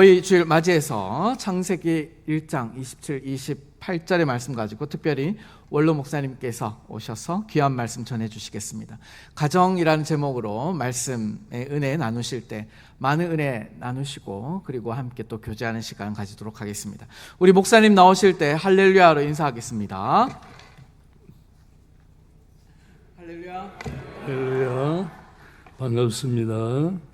저희 주일 맞이해서 창세기 1장 27, 28절의 말씀 가지고 특별히 원로 목사님께서 오셔서 귀한 말씀 전해주시겠습니다. 가정이라는 제목으로 말씀의 은혜 나누실 때 많은 은혜 나누시고 그리고 함께 또 교제하는 시간 가지도록 하겠습니다. 우리 목사님 나오실 때 할렐루야로 인사하겠습니다. 할렐루야. 할렐루야. 반갑습니다.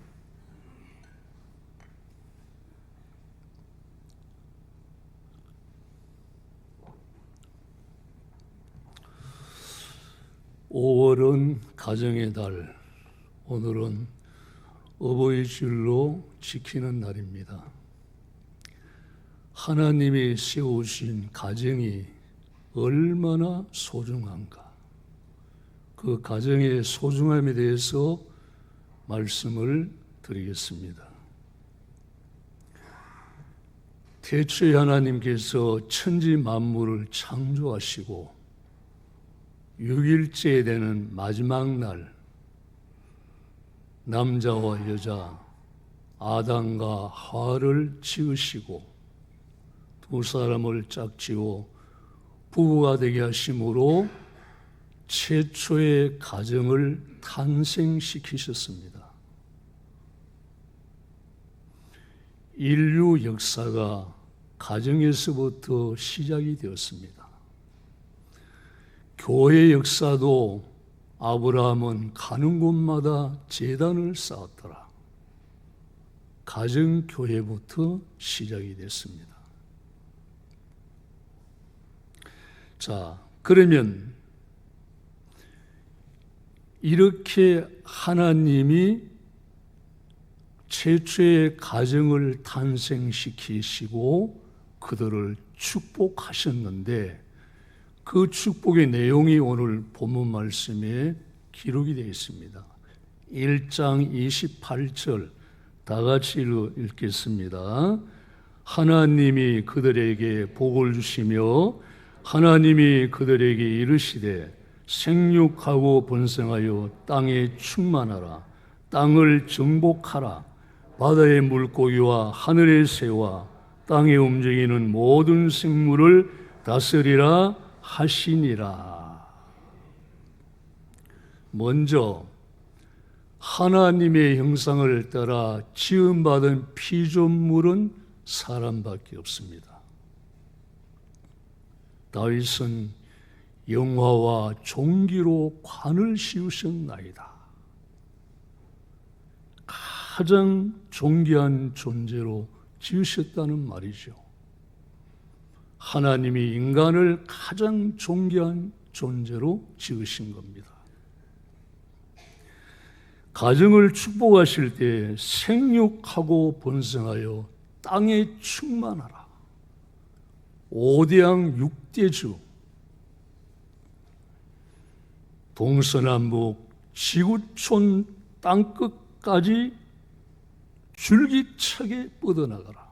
(5월은) 가정의 달. 오늘은 어버이주일로 지키는 날입니다. 하나님이 세우신 가정이 얼마나 소중한가, 그 가정의 소중함에 대해서 말씀을 드리겠습니다. 태초에 하나님께서 천지 만물을 창조하시고 6일째에 되는 마지막 날, 남자와 여자 아담과 하와를 지으시고 두 사람을 짝지어 부부가 되게 하심으로 최초의 가정을 탄생시키셨습니다. 인류 역사가 가정에서부터 시작이 되었습니다. 교회 역사도 아브라함은 가는 곳마다 제단을 쌓았더라. 가정교회부터 시작이 됐습니다. 자, 그러면 이렇게 하나님이 최초의 가정을 탄생시키시고 그들을 축복하셨는데 그 축복의 내용이 오늘 본문 말씀에 기록이 되어 있습니다. 1장 28절 다 같이 읽겠습니다. 하나님이 그들에게 복을 주시며 하나님이 그들에게 이르시되 생육하고 번성하여 땅에 충만하라. 땅을 정복하라. 바다의 물고기와 하늘의 새와 땅에 움직이는 모든 생물을 다스리라 하시니라. 먼저 하나님의 형상을 따라 지음받은 피조물은 사람밖에 없습니다. 다윗은 영화와 종기로 관을 씌우셨나이다. 가장 존귀한 존재로 지으셨다는 말이죠. 하나님이 인간을 가장 존귀한 존재로 지으신 겁니다. 가정을 축복하실 때 생육하고 번성하여 땅에 충만하라. 5대양 6대주, 동서남북 지구촌 땅끝까지 줄기차게 뻗어나가라.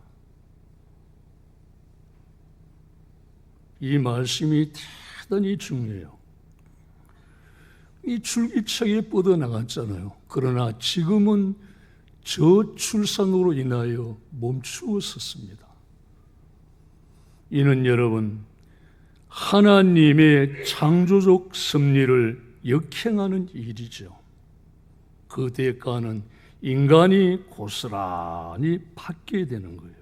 이 말씀이 대단히 중요해요. 이 줄기차게 뻗어나갔잖아요. 그러나 지금은 저출산으로 인하여 멈추었었습니다. 이는 여러분, 하나님의 창조적 섭리를 역행하는 일이죠. 그 대가는 인간이 고스란히 받게 되는 거예요.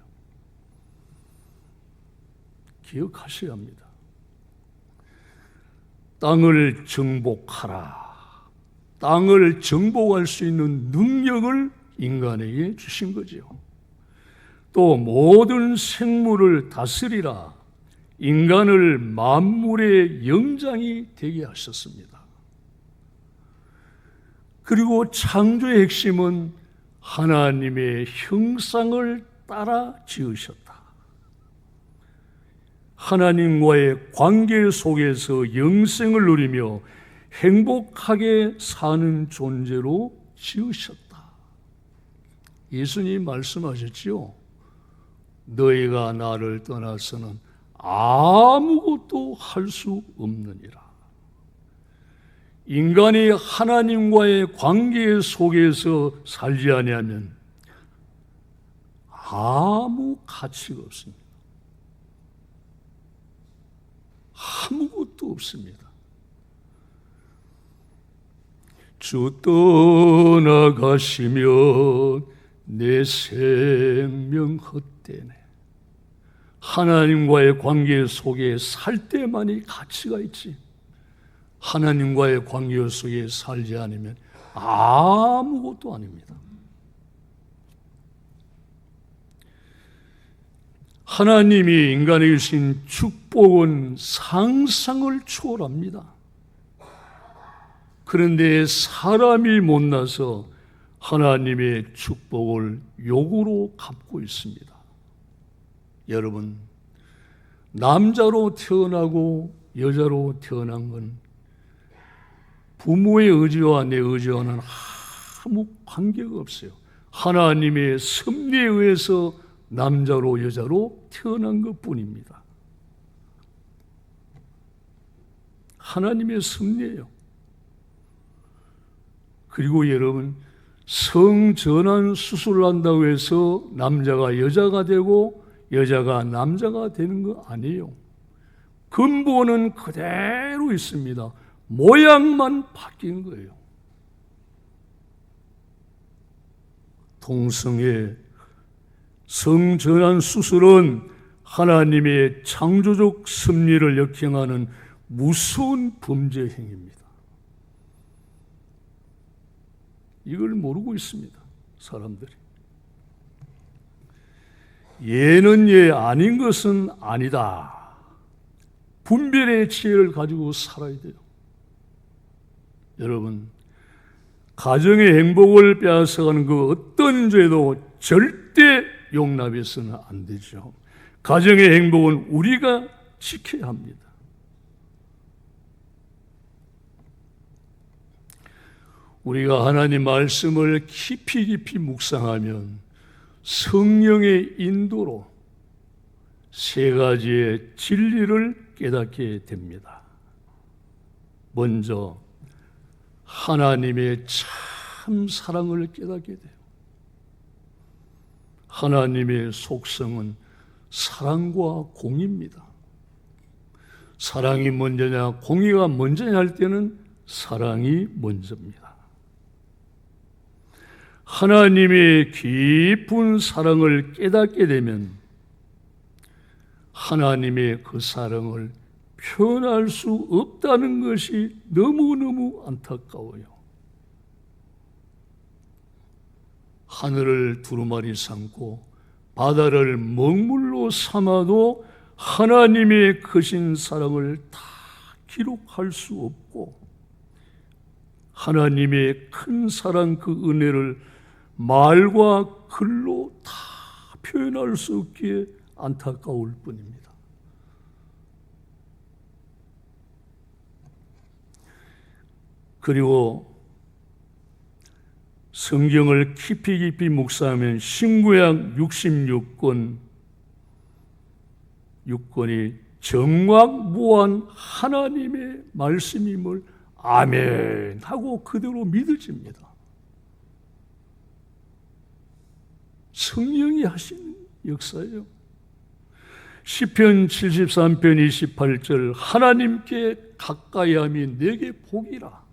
기억하셔야 합니다. 땅을 정복하라. 땅을 정복할 수 있는 능력을 인간에게 주신 거죠. 또 모든 생물을 다스리라. 인간을 만물의 영장이 되게 하셨습니다. 그리고 창조의 핵심은 하나님의 형상을 따라 지으셨다. 하나님과의 관계 속에서 영생을 누리며 행복하게 사는 존재로 지으셨다. 예수님 말씀하셨지요. 너희가 나를 떠나서는 아무것도 할 수 없느니라. 인간이 하나님과의 관계 속에서 살지 아니하면 아무 가치가 없습니다. 아무것도 없습니다. 주 떠나가시면 내 생명 헛되네. 하나님과의 관계 속에 살 때만이 가치가 있지, 하나님과의 관계 속에 살지 않으면 아무것도 아닙니다. 하나님이 인간에게 주신 축복은 상상을 초월합니다. 그런데 사람이 못나서 하나님의 축복을 욕으로 갚고 있습니다. 여러분, 남자로 태어나고 여자로 태어난 건 부모의 의지와 내 의지와는 아무 관계가 없어요. 하나님의 섭리에 의해서 남자로 여자로 태어난 것뿐입니다. 하나님의 섭리예요. 그리고 여러분, 성전환 수술을 한다고 해서 남자가 여자가 되고 여자가 남자가 되는 거 아니에요. 근본은 그대로 있습니다. 모양만 바뀐 거예요. 동성애 성전환 수술은 하나님의 창조적 섭리를 역행하는 무서운 범죄 행위입니다. 이걸 모르고 있습니다, 사람들이. 예는 예, 아닌 것은 아니다. 분별의 지혜를 가지고 살아야 돼요. 여러분, 가정의 행복을 빼앗아가는 그 어떤 죄도 절대 용납해서는 안 되죠. 가정의 행복은 우리가 지켜야 합니다. 우리가 하나님 말씀을 깊이 묵상하면 성령의 인도로 세 가지의 진리를 깨닫게 됩니다. 먼저 하나님의 참 사랑을 깨닫게 돼요. 하나님의 속성은 사랑과 공의입니다. 사랑이 먼저냐 공의가 먼저냐 할 때는 사랑이 먼저입니다. 하나님의 깊은 사랑을 깨닫게 되면 하나님의 그 사랑을 표현할 수 없다는 것이 너무너무 안타까워요. 하늘을 두루마리 삼고 바다를 먹물로 삼아도 하나님의 크신 사랑을 다 기록할 수 없고 하나님의 큰 사랑 그 은혜를 말과 글로 다 표현할 수 없기에 안타까울 뿐입니다. 그리고 성경을 깊이 묵상하면 신구약 66권 6권이 정확무한 하나님의 말씀임을 아멘 하고 그대로 믿어집니다. 성령이 하시는 역사예요. 시편 73편 28절 하나님께 가까이함이 내게 복이라.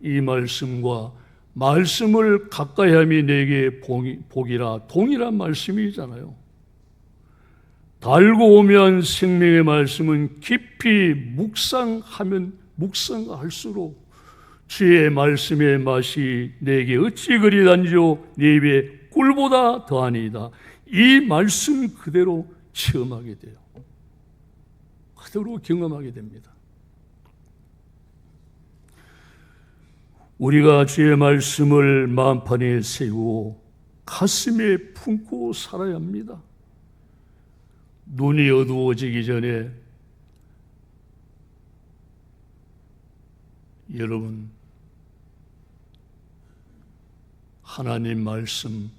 이 말씀과 말씀을 가까이함이 내게 복이라 동일한 말씀이잖아요. 달고 오면 생명의 말씀은 깊이 묵상하면 묵상할수록 주의 말씀의 맛이 내게 어찌 그리 단지요 내 입에 꿀보다 더하니이다. 이 말씀 그대로 체험하게 돼요. 그대로 경험하게 됩니다. 우리가 주의 말씀을 마음판에 세우고 가슴에 품고 살아야 합니다. 눈이 어두워지기 전에 여러분 하나님 말씀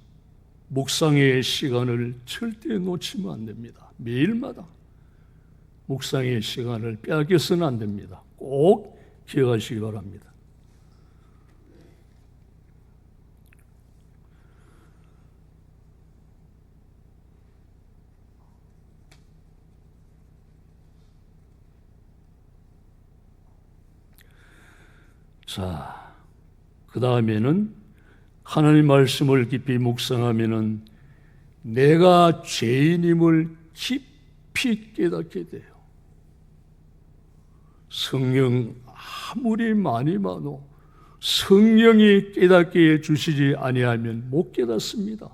묵상의 시간을 절대 놓치면 안 됩니다. 매일마다 묵상의 시간을 빼앗겨서는 안 됩니다. 꼭 기억하시기 바랍니다. 자, 그 다음에는 하나님 말씀을 깊이 묵상하면은 내가 죄인임을 깊이 깨닫게 돼요. 성령 아무리 많이 봐도 성령이 깨닫게 해주시지 아니하면 못 깨닫습니다.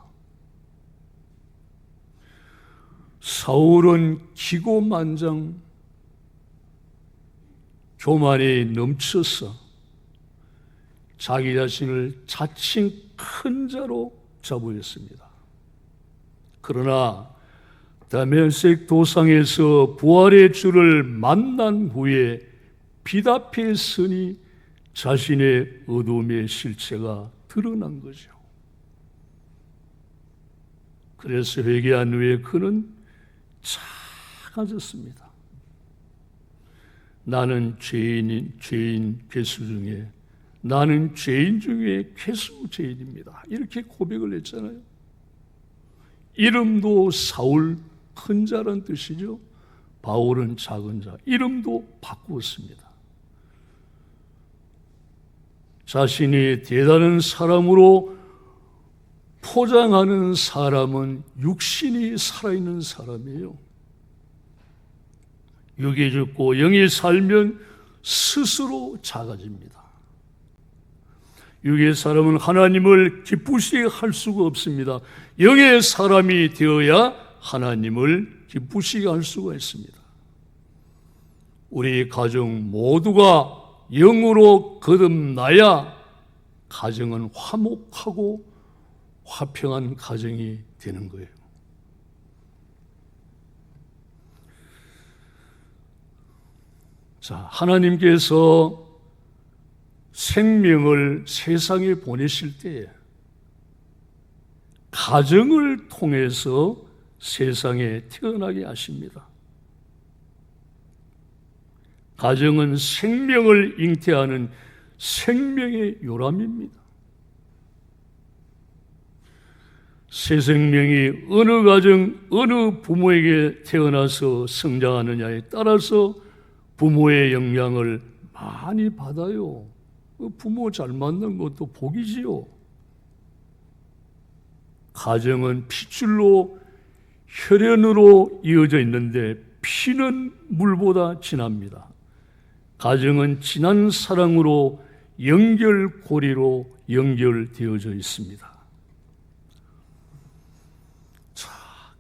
사울은 기고만장, 교만에 넘쳐서 자기 자신을 자칭 큰 자로 자부했습니다. 그러나 다메섹 도상에서 부활의 주를 만난 후에 비답했으니 자신의 어둠의 실체가 드러난 거죠. 그래서 회개한 후에 그는 작아졌습니다. 나는 죄인 괴수 중에 나는 죄인 중에 괴수 죄인입니다. 이렇게 고백을 했잖아요. 이름도 사울, 큰 자란 뜻이죠. 바울은 작은 자. 이름도 바꾸었습니다. 자신이 대단한 사람으로 포장하는 사람은 육신이 살아있는 사람이에요. 육이 죽고 영이 살면 스스로 작아집니다. 육의 사람은 하나님을 기쁘시게 할 수가 없습니다. 영의 사람이 되어야 하나님을 기쁘시게 할 수가 있습니다. 우리 가정 모두가 영으로 거듭나야 가정은 화목하고 화평한 가정이 되는 거예요. 자, 하나님께서 생명을 세상에 보내실 때에 가정을 통해서 세상에 태어나게 하십니다. 가정은 생명을 잉태하는 생명의 요람입니다. 새 생명이 어느 가정, 어느 부모에게 태어나서 성장하느냐에 따라서 부모의 영향을 많이 받아요. 부모 잘 만난 것도 복이지요. 가정은 핏줄로 혈연으로 이어져 있는데 피는 물보다 진합니다. 가정은 진한 사랑으로 연결고리로 연결되어져 있습니다. 자,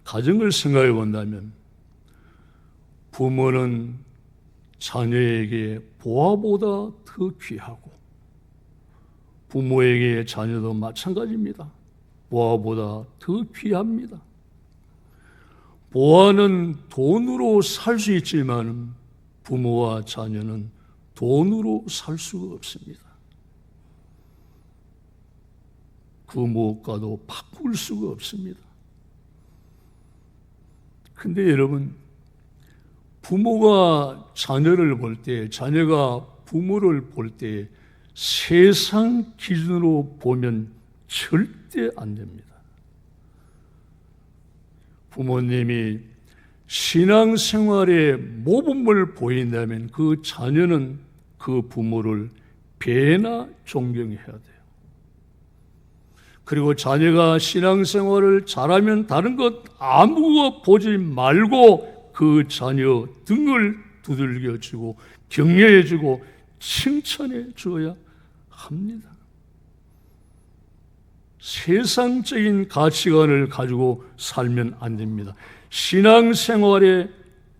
가정을 생각해 본다면 부모는 자녀에게 보아보다 더 귀하고 부모에게 자녀도 마찬가지입니다. 보아보다 더 귀합니다. 보아는 돈으로 살 수 있지만 부모와 자녀는 돈으로 살 수가 없습니다. 그 무엇과도 바꿀 수가 없습니다. 근데 여러분, 부모가 자녀를 볼 때, 자녀가 부모를 볼 때 세상 기준으로 보면 절대 안 됩니다. 부모님이 신앙생활에 모범을 보인다면 그 자녀는 그 부모를 배나 존경해야 돼요. 그리고 자녀가 신앙생활을 잘하면 다른 것 아무것도 보지 말고 그 자녀 등을 두들겨주고 격려해주고 칭찬해 주어야 합니다. 세상적인 가치관을 가지고 살면 안 됩니다. 신앙생활의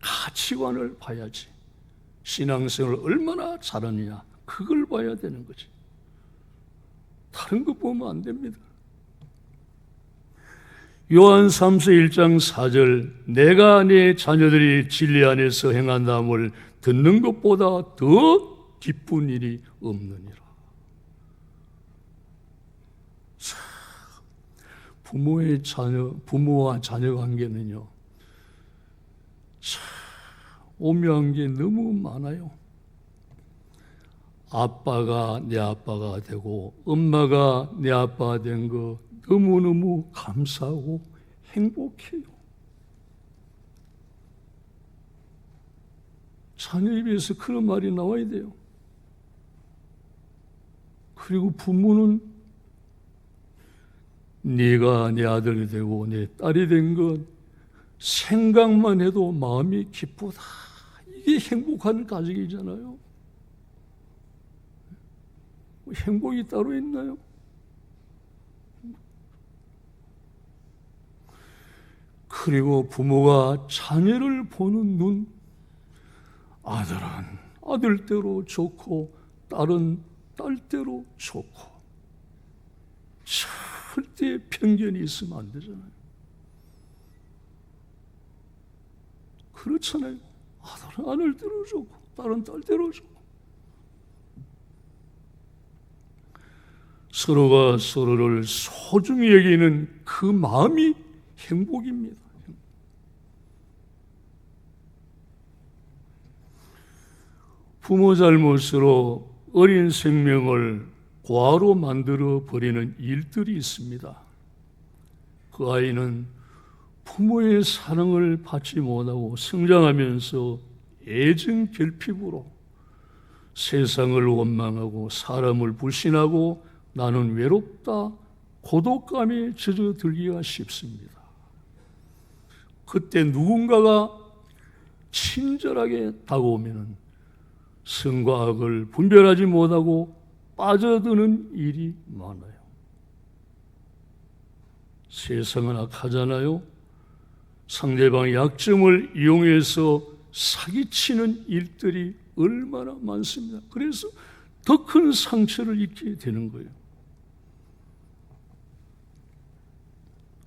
가치관을 봐야지. 신앙생활을 얼마나 잘하느냐 그걸 봐야 되는 거지. 다른 거 보면 안 됩니다. 요한 3서 1장 4절 내가 내 자녀들이 진리 안에서 행한다함을 듣는 것보다 더 기쁜 일이 없느니라. 부모와 자녀 관계는요, 참 오묘한 게 너무 많아요. 아빠가 내 아빠가 되고 엄마가 내 아빠가 된 거 너무너무 감사하고 행복해요. 자녀 입에서 그런 말이 나와야 돼요. 그리고 부모는 네가 내 아들이 되고 내 딸이 된 것 생각만 해도 마음이 기쁘다. 이게 행복한 가정이잖아요. 행복이 따로 있나요? 그리고 부모가 자녀를 보는 눈, 아들은 아들대로 좋고 딸은 딸대로 좋고, 절대 편견이 있으면 안 되잖아요. 그렇잖아요. 아들은 아들대로 좋고 딸은 딸대로 좋고, 서로가 서로를 소중히 여기는 그 마음이 행복입니다. 부모 잘못으로 어린 생명을 과로 만들어 버리는 일들이 있습니다. 그 아이는 부모의 사랑을 받지 못하고 성장하면서 애정 결핍으로 세상을 원망하고 사람을 불신하고 나는 외롭다, 고독감에 젖어들기가 쉽습니다. 그때 누군가가 친절하게 다가오면 선과 악을 분별하지 못하고 빠져드는 일이 많아요. 세상은 악하잖아요. 상대방의 약점을 이용해서 사기치는 일들이 얼마나 많습니다. 그래서 더 큰 상처를 입게 되는 거예요.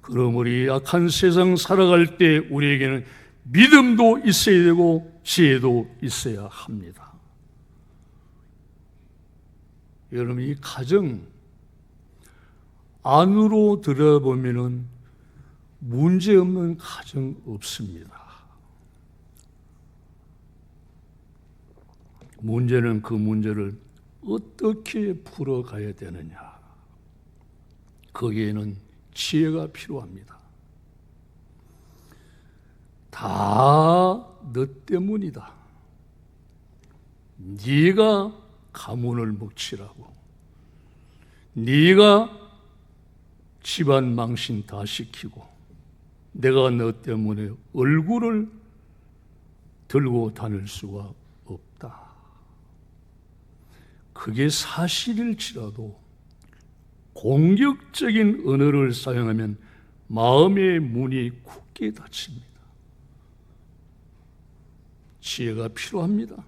그럼 우리 악한 세상 살아갈 때 우리에게는 믿음도 있어야 되고 지혜도 있어야 합니다. 여러분, 이 가정 안으로 들어보면은 문제 없는 가정 없습니다. 문제는 그 문제를 어떻게 풀어가야 되느냐. 거기에는 지혜가 필요합니다. 다 너 때문이다. 네가 가문을 묵치라고, 네가 집안 망신 다 시키고 내가 너 때문에 얼굴을 들고 다닐 수가 없다. 그게 사실일지라도 공격적인 언어를 사용하면 마음의 문이 굳게 닫힙니다. 지혜가 필요합니다.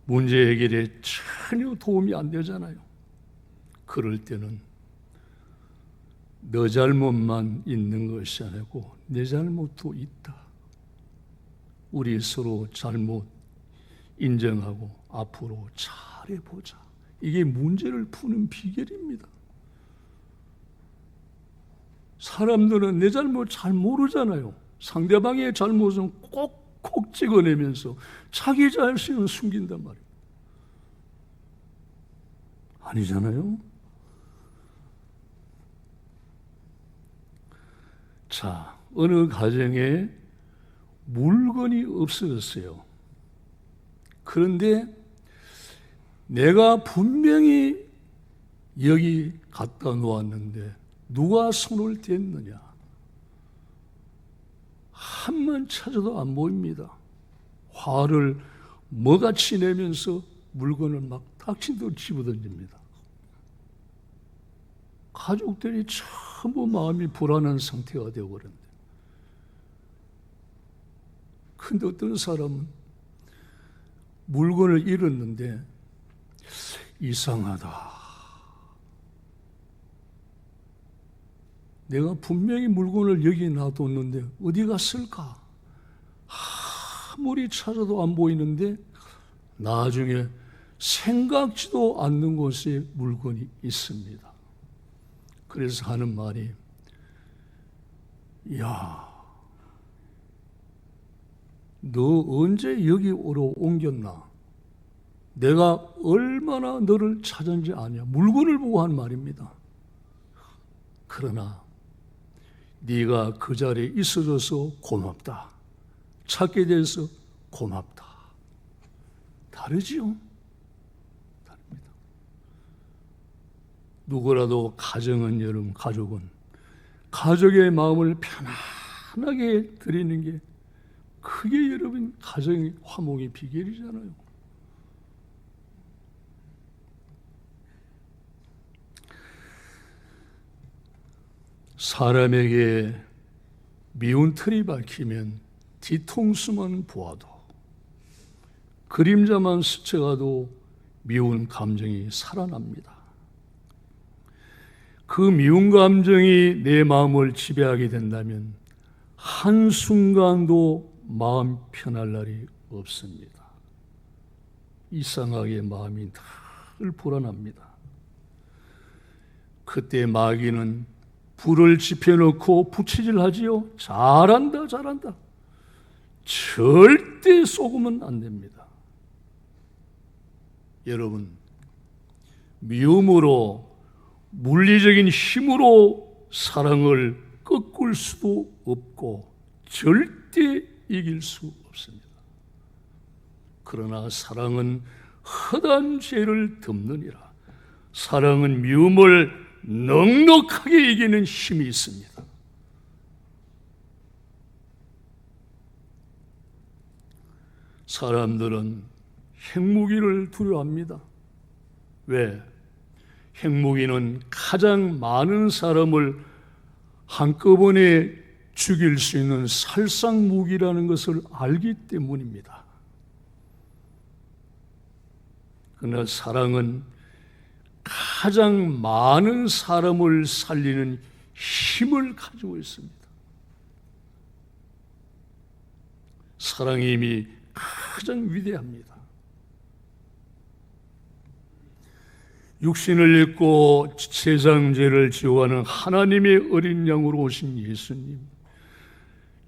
문제 해결에 전혀 도움이 안 되잖아요. 그럴 때는 너 잘못만 있는 것이 아니고 내 잘못도 있다. 우리 서로 잘못 인정하고 앞으로 잘해보자. 이게 문제를 푸는 비결입니다. 사람들은 내 잘못 잘 모르잖아요. 상대방의 잘못은 꼭꼭 찍어내면서 자기 자신은 숨긴단 말이에요. 아니잖아요. 자, 어느 가정에 물건이 없어졌어요. 그런데 내가 분명히 여기 갖다 놓았는데 누가 손을 댔느냐? 한만 찾아도 안 보입니다. 화를 뭐같이 내면서 물건을 막 닥친대로 집어던집니다. 가족들이 전부 마음이 불안한 상태가 되어버렸는데, 근데 어떤 사람은 물건을 잃었는데 이상하다. 내가 분명히 물건을 여기 놔뒀는데 어디 갔을까? 아무리 찾아도 안 보이는데 나중에 생각지도 않는 곳에 물건이 있습니다. 그래서 하는 말이, 야, 너 언제 여기로 옮겼나? 내가 얼마나 너를 찾았는지 아냐? 물건을 보고 한 말입니다. 그러나 네가 그 자리에 있어줘서 고맙다. 찾게 돼서 고맙다. 다르지요? 다릅니다. 누구라도 가족은 가족의 마음을 편안하게 드리는 게 그게 여러분 가정의 화목의 비결이잖아요. 사람에게 미운 틀이 박히면 뒤통수만 보아도 그림자만 스쳐가도 미운 감정이 살아납니다. 그 미운 감정이 내 마음을 지배하게 된다면 한순간도 마음 편할 날이 없습니다. 이상하게 마음이 늘 불안합니다. 그때 마귀는 불을 지펴놓고 부채질하지요. 잘한다. 절대 속으면 안 됩니다. 여러분, 미움으로 물리적인 힘으로 사랑을 꺾을 수도 없고 절대 이길 수 없습니다. 그러나 사랑은 헛한 죄를 덮느니라. 사랑은 미움을 넉넉하게 이기는 힘이 있습니다. 사람들은 핵무기를 두려워합니다. 왜? 핵무기는 가장 많은 사람을 한꺼번에 죽일 수 있는 살상무기라는 것을 알기 때문입니다. 그러나 사랑은 가장 많은 사람을 살리는 힘을 가지고 있습니다. 사랑의 힘이 가장 위대합니다. 육신을 입고 세상 죄를 지어가는 하나님의 어린 양으로 오신 예수님,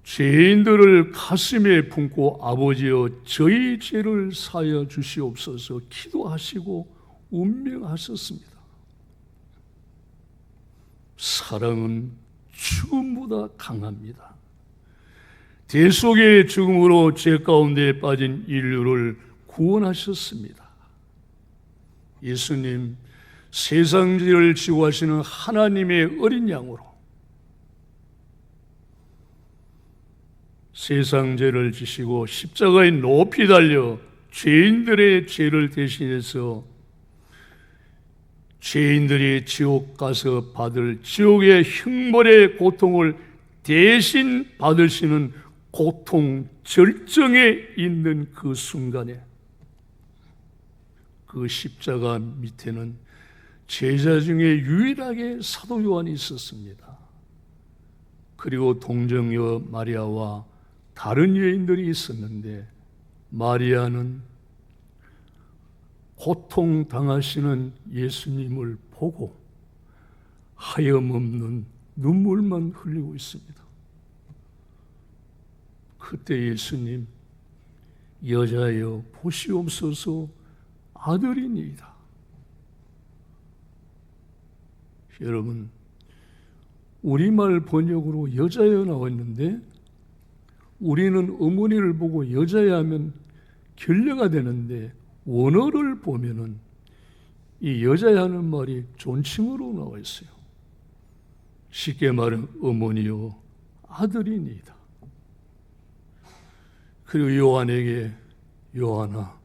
죄인들을 가슴에 품고 아버지여 저희 죄를 사하여 주시옵소서 기도하시고 운명하셨습니다. 사랑은 죽음보다 강합니다. 대속의 죽음으로 죄 가운데 빠진 인류를 구원하셨습니다. 예수님, 세상 죄를 지고 하시는 하나님의 어린 양으로 세상 죄를 지시고 십자가에 높이 달려 죄인들의 죄를 대신해서 죄인들이 지옥 가서 받을 지옥의 형벌의 고통을 대신 받으시는 고통 절정에 있는 그 순간에 그 십자가 밑에는 제자 중에 유일하게 사도 요한이 있었습니다. 그리고 동정여 마리아와 다른 여인들이 있었는데 마리아는 고통당하시는 예수님을 보고 하염없는 눈물만 흘리고 있습니다. 그때 예수님, 여자여 보시옵소서 아들이니이다. 여러분, 우리말 번역으로 여자여 나와 있는데 우리는 어머니를 보고 여자야 하면 결례가 되는데 원어를 보면은 이 여자야 하는 말이 존칭으로 나와 있어요. 쉽게 말하면 어머니요 아들이니이다. 그리고 요한에게 요한아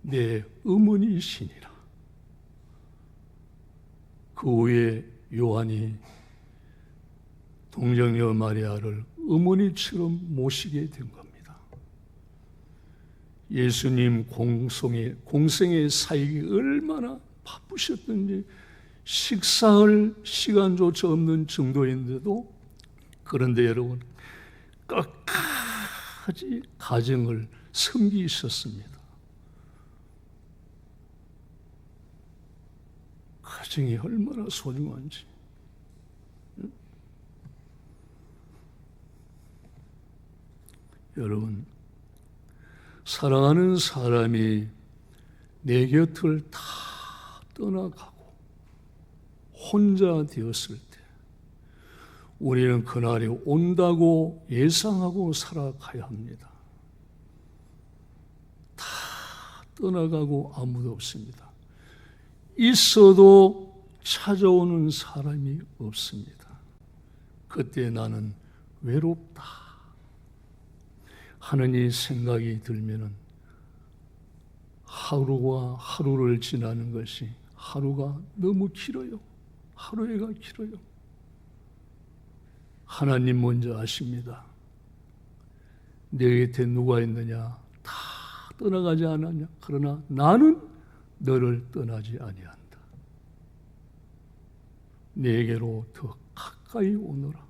내 어머니이시니라. 그 후에 요한이 동정녀 마리아를 어머니처럼 모시게 된 겁니다. 예수님 공생의 사역이 얼마나 바쁘셨던지 식사할 시간조차 없는 정도인데도 그런데 여러분 끝까지 가정을 섬기셨습니다. 가정이 얼마나 소중한지. 여러분, 사랑하는 사람이 내 곁을 다 떠나가고 혼자 되었을 때 우리는 그날이 온다고 예상하고 살아가야 합니다. 다 떠나가고 아무도 없습니다. 있어도 찾아오는 사람이 없습니다. 그때 나는 외롭다 하는 이 생각이 들면은 하루와 하루를 지나는 것이 하루가 너무 길어요. 하루가 길어요. 하나님 먼저 아십니다. 내 곁에 누가 있느냐? 다 떠나가지 않았냐? 그러나 나는 너를 떠나지 아니한다. 내게로 더 가까이 오너라.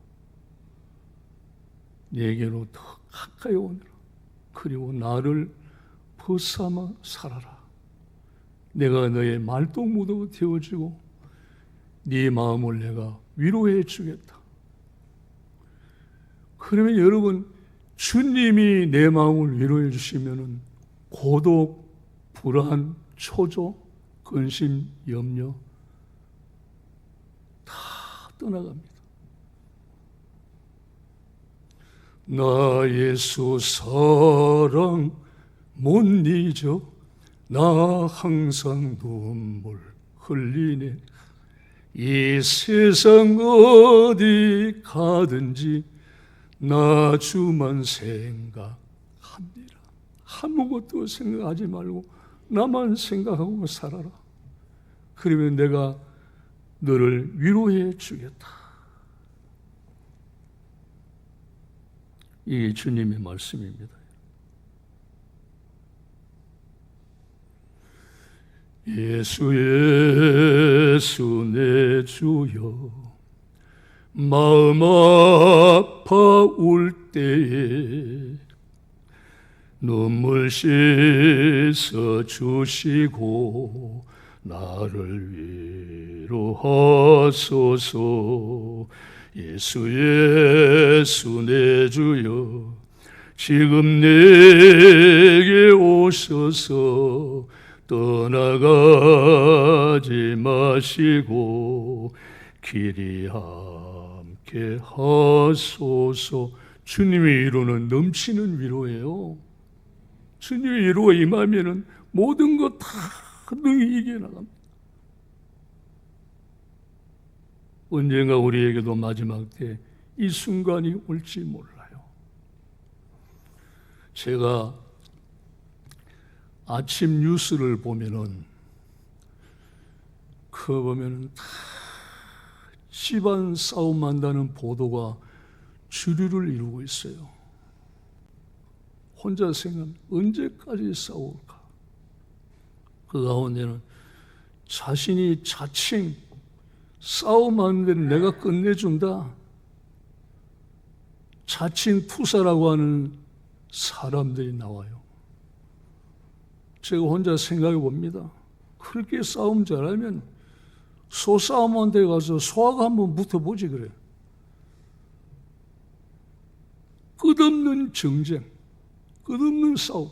내게로 더 가까이 오너라. 그리고 나를 벗삼아 살아라. 내가 너의 말동무도 되어주고 네 마음을 내가 위로해 주겠다. 그러면 여러분, 주님이 내 마음을 위로해 주시면은 고독, 불안, 초조, 근심, 염려 다 떠나갑니다. 나 예수 사랑 못 잊어. 나 항상 눈물 흘리네. 이 세상 어디 가든지 나 주만 생각합니다. 아무것도 생각하지 말고 나만 생각하고 살아라. 그러면 내가 너를 위로해 주겠다. 이게 주님의 말씀입니다. 예수 예수 내 주여, 마음 아파 울 때에 눈물 씻어 주시고 나를 위로하소서. 예수 예수 내 주여, 지금 내게 오셔서 떠나가지 마시고 길이 함께 하소서. 주님의 위로는 넘치는 위로예요. 주님의 위로가 임하면은 모든 것 다 능히 이겨나갑니다. 언젠가 우리에게도 마지막 때 이 순간이 올지 몰라요. 제가 아침 뉴스를 보면은 그거 보면은 다 집안 싸움한다는 보도가 주류를 이루고 있어요. 혼자 생각, 언제까지 싸울까? 그 가운데는 자신이 자칭 싸움하는 데는 내가 끝내준다, 자칭 투사라고 하는 사람들이 나와요. 제가 혼자 생각해 봅니다. 그렇게 싸움 잘하면 소싸움한 데 가서 소하고 한번 붙어보지 그래. 끝없는 정쟁, 끝없는 싸움.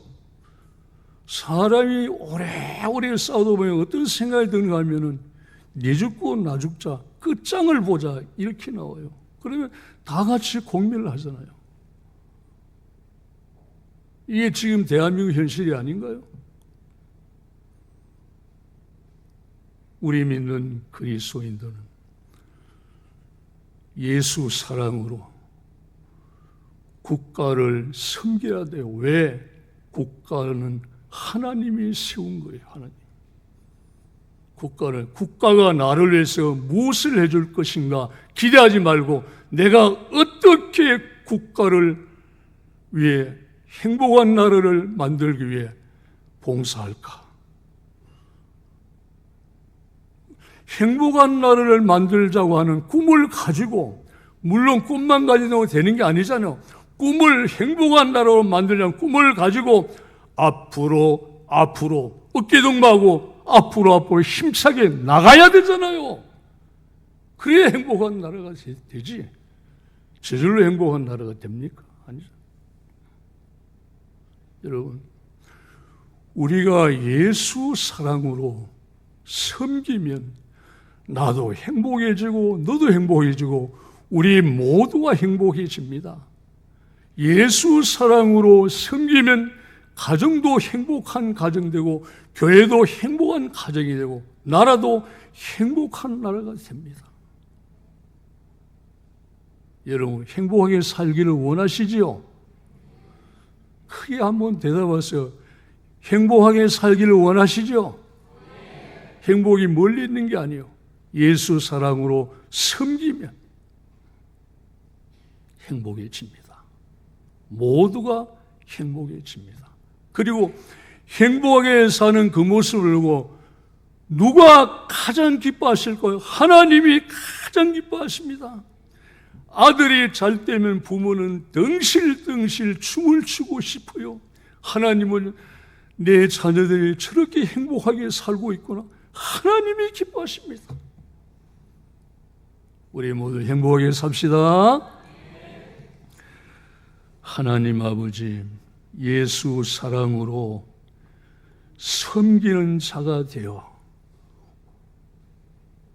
사람이 오래오래 싸우다 보면 어떤 생각이 드는가 하면은 네 죽고 나 죽자, 끝장을 보자, 이렇게 나와요. 그러면 다 같이 공멸을 하잖아요. 이게 지금 대한민국 현실이 아닌가요? 우리 믿는 그리스도인들은 예수 사랑으로 국가를 섬겨야 돼요. 왜? 국가는 하나님이 세운 거예요. 하나님. 국가가 나를 위해서 무엇을 해줄 것인가 기대하지 말고 내가 어떻게 국가를 위해 행복한 나라를 만들기 위해 봉사할까? 행복한 나라를 만들자고 하는 꿈을 가지고, 물론 꿈만 가지고 되는 게 아니잖아요. 꿈을, 행복한 나라로 만들자는 꿈을 가지고 앞으로 어깨동무하고 앞으로 힘차게 나가야 되잖아요. 그래야 행복한 나라가 되지. 저절로 행복한 나라가 됩니까? 아니죠. 여러분, 우리가 예수 사랑으로 섬기면 나도 행복해지고 너도 행복해지고 우리 모두가 행복해집니다. 예수 사랑으로 섬기면 가정도 행복한 가정 되고 교회도 행복한 가정이 되고 나라도 행복한 나라가 됩니다. 여러분, 행복하게 살기를 원하시지요? 크게 한번 대답하세요. 행복하게 살기를 원하시죠? 행복이 멀리 있는 게 아니에요. 예수 사랑으로 섬기면 행복해집니다. 모두가 행복해집니다. 그리고 행복하게 사는 그 모습을 보고 누가 가장 기뻐하실까요? 하나님이 가장 기뻐하십니다. 아들이 잘 때면 부모는 덩실덩실 춤을 추고 싶어요. 하나님은 내 자녀들이 저렇게 행복하게 살고 있구나. 하나님이 기뻐하십니다. 우리 모두 행복하게 삽시다. 하나님 아버지, 예수 사랑으로 섬기는 자가 되어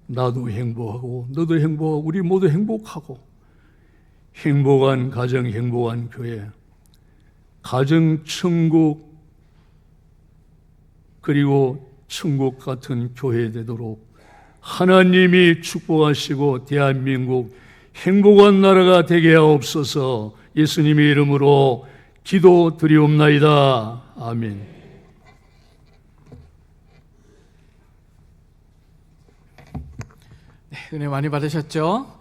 나도 행복하고 너도 행복하고 우리 모두 행복하고 행복한 가정, 행복한 교회, 가정 천국 그리고 천국 같은 교회 되도록 하나님이 축복하시고 대한민국 행복한 나라가 되게 하옵소서. 예수님의 이름으로 기도드리옵나이다. 아멘. 은혜 많이 받으셨죠?